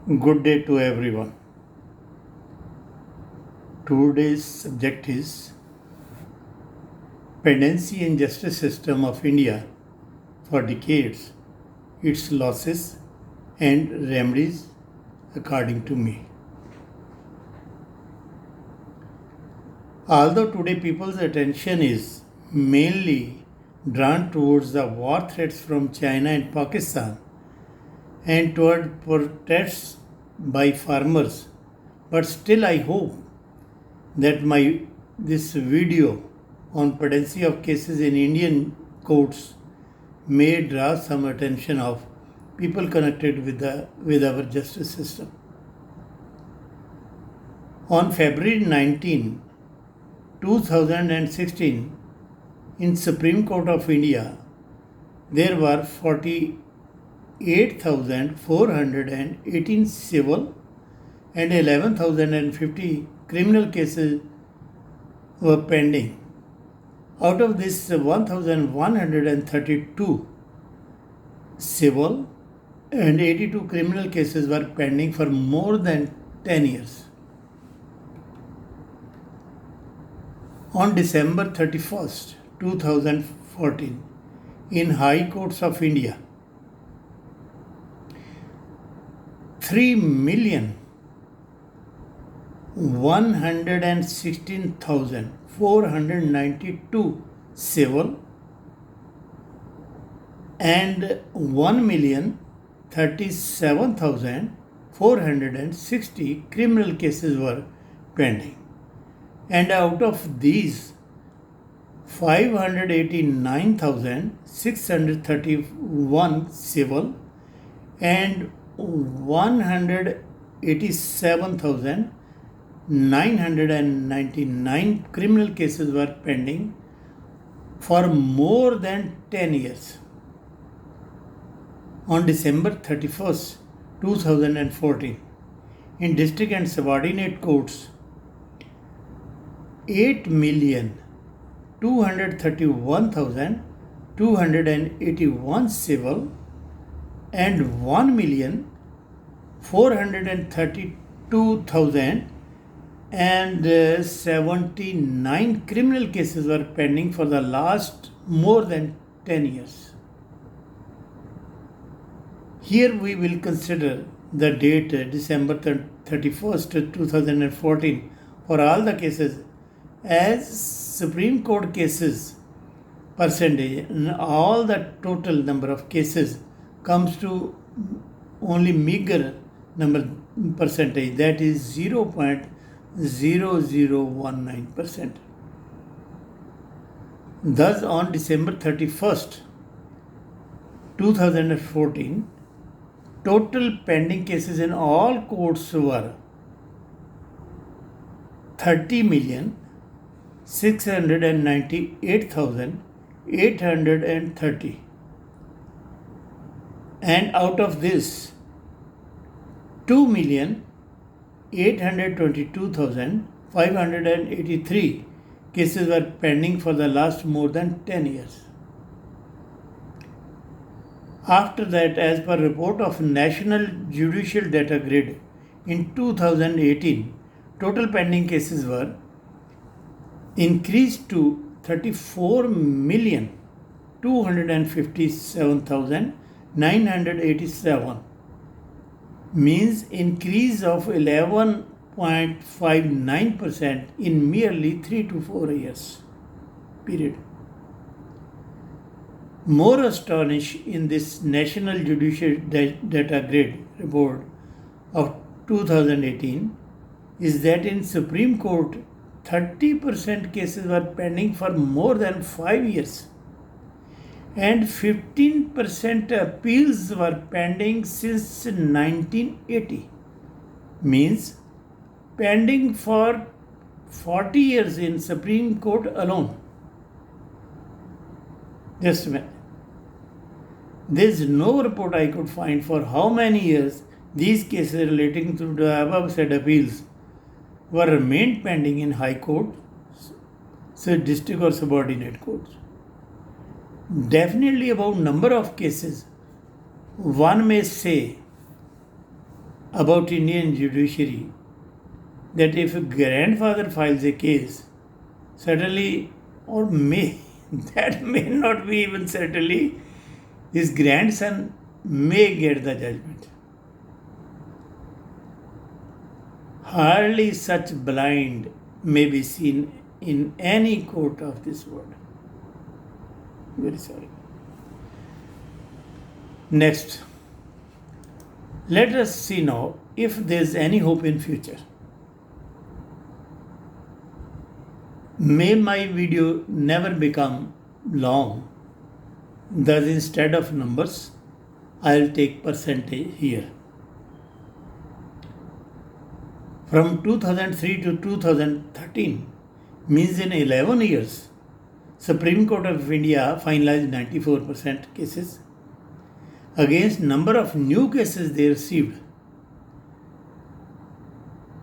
Good day to everyone. Today's subject is Pendency in Justice System of India for Decades, Its Losses and Remedies according to me. Although today people's attention is mainly drawn towards the war threats from China and Pakistan and toward protests by farmers, but still I hope that this video on pendency of cases in Indian courts may draw some attention of people connected with our justice system. On February 19, 2016, in Supreme Court of India, there were 48,418 civil and 11,050 criminal cases were pending. Out of this, 1,132 civil and 82 criminal cases were pending for more than 10 years. On December 31st, 2014, in High Courts of India, 3,116,492 civil and 1,037,460 criminal cases were pending. And out of these, 589,631 civil and 187,999 criminal cases were pending for more than 10 years. On December 31st, 2014, in district and subordinate courts, 8,231,281 civil and 1,432,079 criminal cases were pending for the last more than 10 years. Here we will consider the date December 31st, 2014 for all the cases as Supreme Court cases percentage, and all the total number of cases comes to only meager number percentage, that is 0.0019%. Thus, on December 31st, 2014, total pending cases in all courts were 30,698,830, and out of this, 2,822,583 cases were pending for the last more than 10 years. After that, as per report of National Judicial Data Grid in 2018, total pending cases were increased to 34,257,987, means increase of 11.59% in merely 3 to 4 years period. More astonished in this National Judicial Data Grid report of 2018 is that in Supreme Court, 30% cases were pending for more than 5 years and 15% appeals were pending since 1980, means pending for 40 years in Supreme Court alone. Just a minute. There is no report I could find for how many years these cases relating to the above said appeals were remained pending in High Court, so district or subordinate courts. Definitely about number of cases, one may say about Indian judiciary that if a grandfather files a case, certainly, or may, that may not be even certainly, his grandson may get the judgment. Hardly such blind may be seen in any court of this world. Very sorry. Next, let us see now if there is any hope in future. May my video never become long. Thus, instead of numbers, I will take percentage here. From 2003 to 2013 means in 11 years, Supreme Court of India finalized 94% cases against number of new cases they received,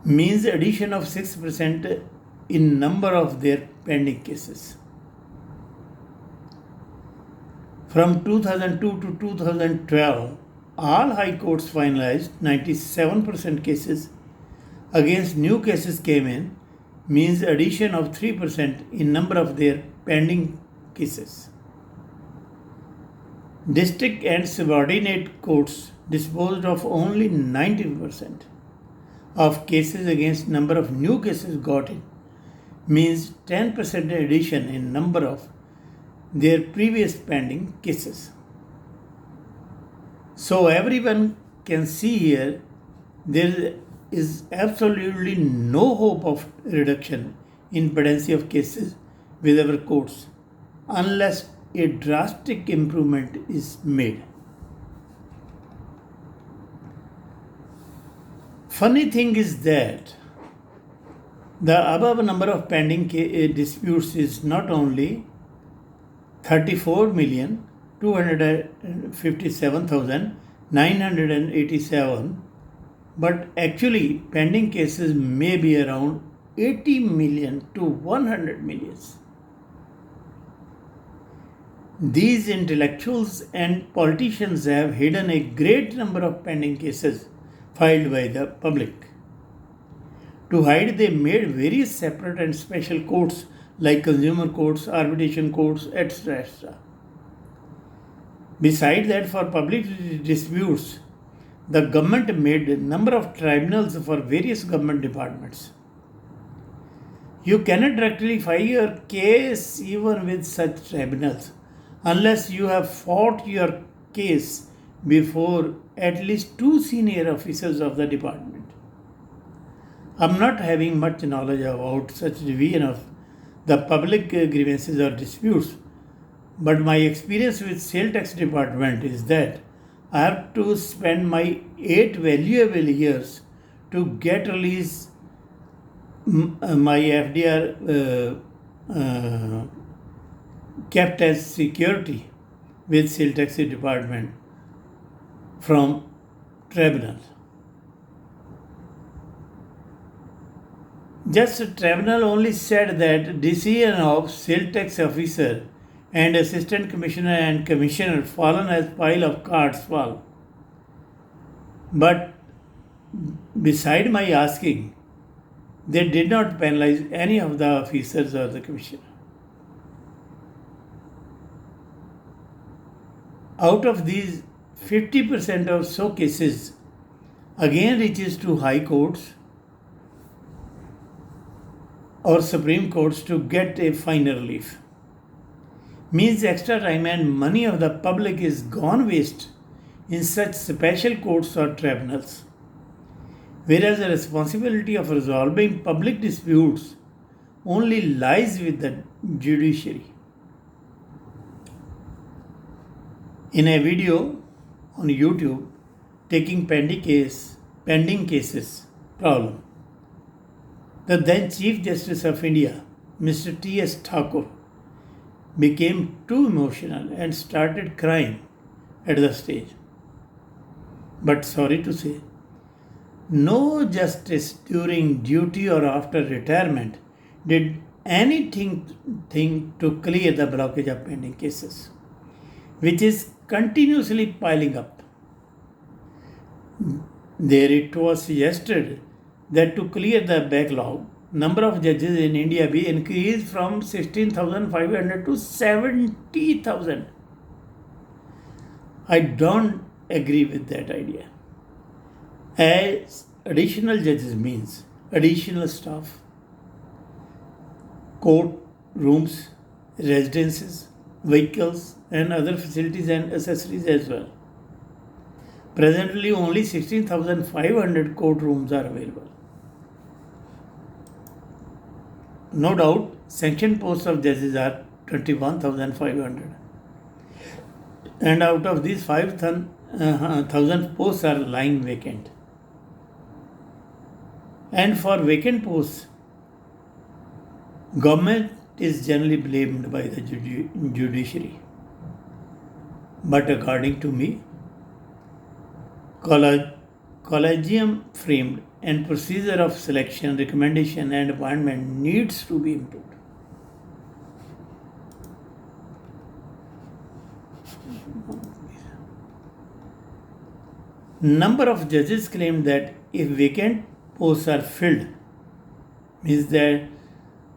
means addition of 6% in number of their pending cases. From 2002 to 2012, all high courts finalized 97% cases against new cases came in, means addition of 3% in number of their pending cases. District and subordinate courts disposed of only 90% of cases against number of new cases got in, means 10% addition in number of their previous pending cases. So everyone can see here there is absolutely no hope of reduction in pendency of cases with our courts unless a drastic improvement is made. Funny thing is that the above number of pending disputes is not only 34,257,987, but actually pending cases may be around 80 million to 100 millions. These intellectuals and politicians have hidden a great number of pending cases filed by the public. To hide, they made various separate and special courts like consumer courts, arbitration courts, etc. etc. Besides that, for public disputes, the government made a number of tribunals for various government departments. You cannot directly file your case even with such tribunals unless you have fought your case before at least 2 senior officers of the department. I am not having much knowledge about such division of the public grievances or disputes, but my experience with sale tax department is that I have to spend my 8 valuable years to get release my FDR kept as security with sale tax department from tribunal. Just tribunal only said that decision of sale tax officer and assistant commissioner and commissioner fallen as pile of cards fall. But beside my asking, they did not penalize any of the officers or the commissioner. Out of these, 50% or so cases again reaches to high courts or Supreme Courts to get a final relief. Means extra time and money of the public is gone waste in such special courts or tribunals, whereas the responsibility of resolving public disputes only lies with the judiciary. In a video on YouTube, taking pending cases problem, the then Chief Justice of India, Mr. T.S. Thakur, became too emotional and started crying at the stage. But sorry to say, no justice during duty or after retirement did anything to clear the blockage of pending cases, which is continuously piling up. There it was suggested that to clear the backlog, number of judges in India be increased from 16,500 to 70,000. I don't agree with that idea. As additional judges means additional staff, court rooms, residences, vehicles, and other facilities and accessories as well. Presently, only 16,500 courtrooms are available. No doubt, sanctioned posts of judges are 21,500. And out of these, 5,000 posts are lying vacant. And for vacant posts, government is generally blamed by the judiciary. But according to me, collegium framed and procedure of selection, recommendation and appointment needs to be improved. Number of judges claimed that if vacant posts are filled, means that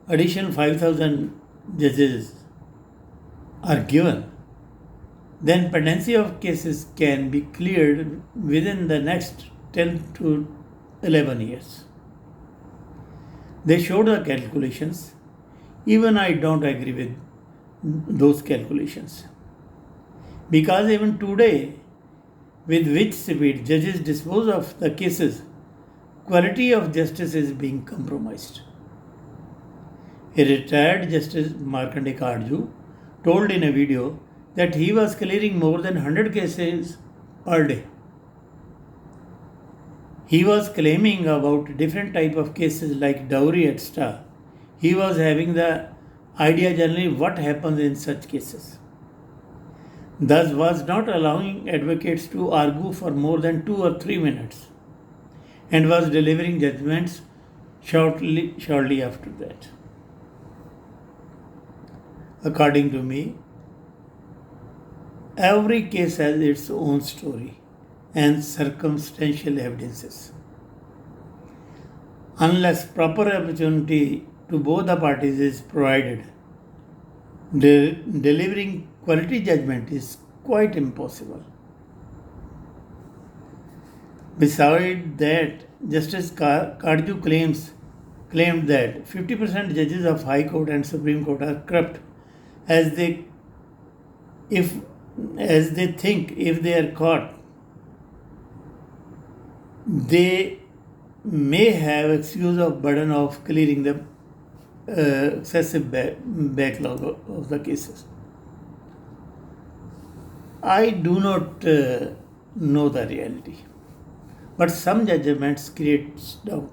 additional 5,000 judges are given, then pendency of cases can be cleared within the next 10 to 11 years. They showed the calculations. Even I don't agree with those calculations. Because even today, with which speed judges dispose of the cases, quality of justice is being compromised. A retired Justice Markandeya Karju told in a video that he was clearing more than 100 cases per day. He was claiming about different type of cases like dowry, etc. He was having the idea generally what happens in such cases. Thus was not allowing advocates to argue for more than 2 or 3 minutes and was delivering judgments shortly after that. According to me, every case has its own story and circumstantial evidences. Unless proper opportunity to both the parties is provided, delivering quality judgment is quite impossible. Besides that, Justice Karju claimed that 50% judges of High Court and Supreme Court are corrupt as they think if they are caught, they may have excuse of burden of clearing the excessive backlog of the cases. I do not know the reality, but some judgments create doubt.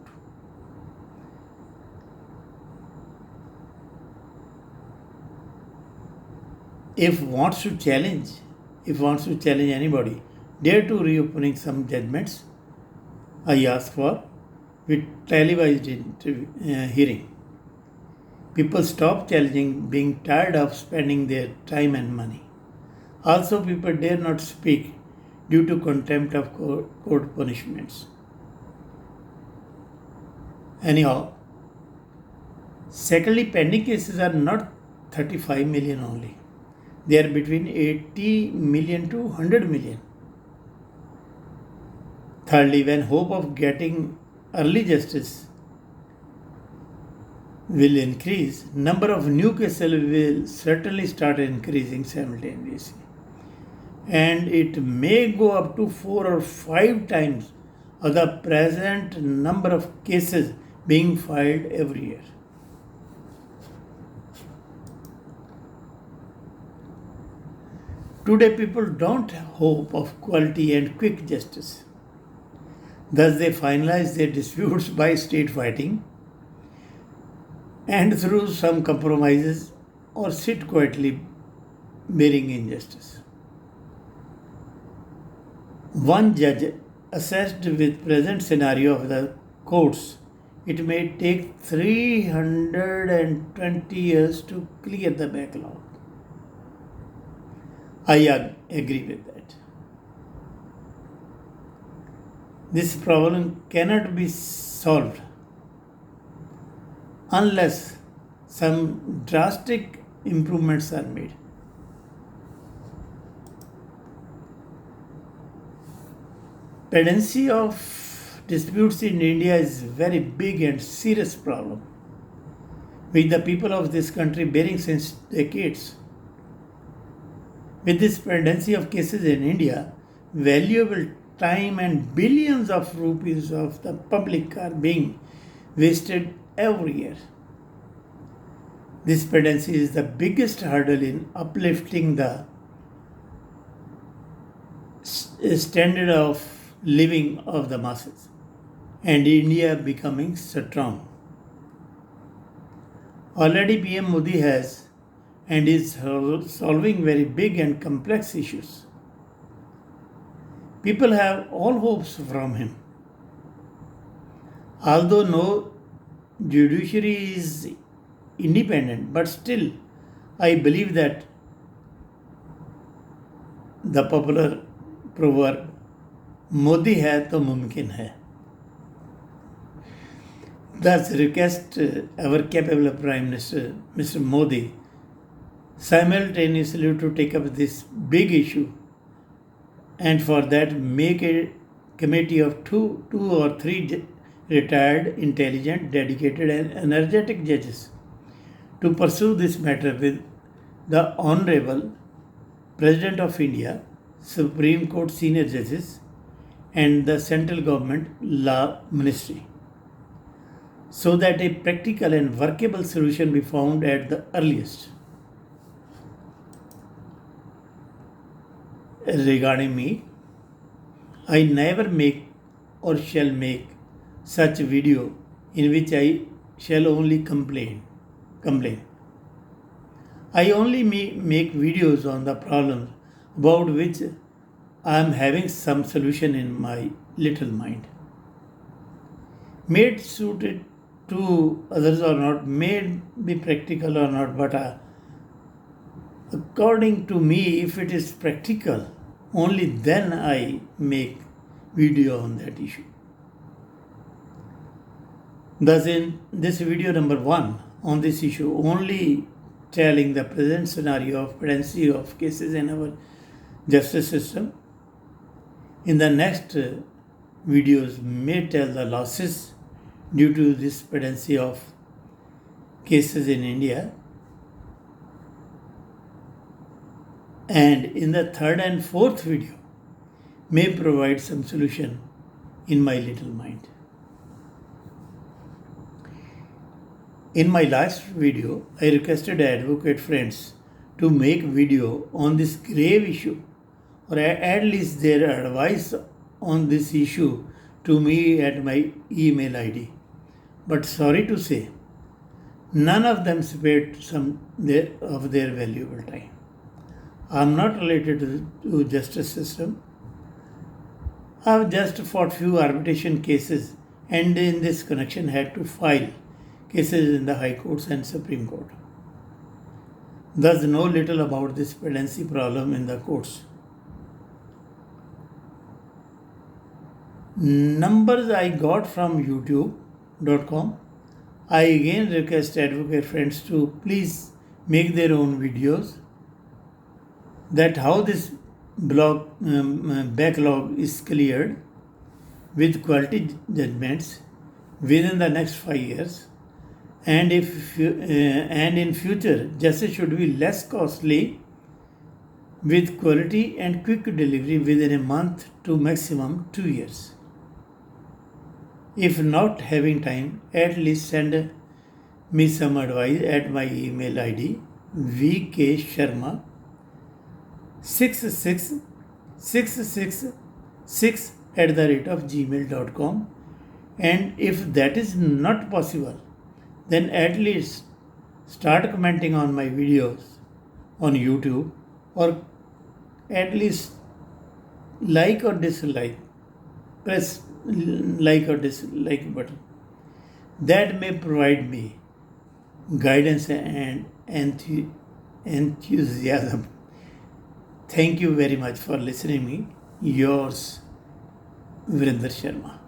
If wants to challenge anybody, dare to reopening some judgments I ask for with televised hearing. People stop challenging, being tired of spending their time and money. Also, people dare not speak due to contempt of court punishments. Anyhow, secondly, pending cases are not 35 million only. They are between 80 million to 100 million. Thirdly, when hope of getting early justice will increase, number of new cases will certainly start increasing simultaneously. And it may go up to 4 or 5 times of the present number of cases being filed every year. Today, people don't hope of quality and quick justice. Thus, they finalize their disputes by state fighting and through some compromises or sit quietly bearing injustice. One judge assessed with present scenario of the courts, it may take 320 years to clear the backlog. I agree with that. This problem cannot be solved unless some drastic improvements are made. Pendency of disputes in India is a very big and serious problem, with the people of this country bearing since decades. With this pendency of cases in India, valuable time and billions of rupees of the public are being wasted every year. This pendency is the biggest hurdle in uplifting the standard of living of the masses and India becoming strong. Already PM Modi has and is solving very big and complex issues. People have all hopes from him. Although no judiciary is independent, but still I believe that the popular proverb Modi है तो मुमकिन है. Thus request our capable Prime Minister, Mr. Modi, simultaneously to take up this big issue, and for that make a committee of two or three retired, intelligent, dedicated and energetic judges to pursue this matter with the Honorable President of India, Supreme Court senior judges, and the central government law ministry, so that a practical and workable solution be found at the earliest. Regarding me, I never make or shall make such video in which I shall only complain. I only make videos on the problems about which I am having some solution in my little mind. May it suit it to others or not, may it be practical or not, but according to me, if it is practical, only then I make video on that issue. Thus, in this video number 1 on this issue, only telling the present scenario of pendency of cases in our justice system. In the next videos may tell the losses due to this pendency of cases in India, and in the third and fourth video may provide some solution in my little mind. In my last video, I requested advocate friends to make video on this grave issue, or at least their advice on this issue to me at my email ID. But sorry to say, none of them spared some of their valuable time. I am not related to justice system. I have just fought few arbitration cases, and in this connection had to file cases in the High Courts and Supreme Court. Thus know little about this pendency problem in the courts. Numbers I got from youtube.com. I again request advocate friends to please make their own videos that how this backlog is cleared with quality judgments within the next 5 years, and and in future justice should be less costly with quality and quick delivery within a month to maximum 2 years. If not having time, at least send me some advice at my email ID vksharma66666@gmail.com, and if that is not possible, then at least start commenting on my videos on YouTube, or at least like or dislike. Press like or dislike button. That may provide me guidance and enthusiasm. Thank you very much for listening me. Yours, Virendra Sharma.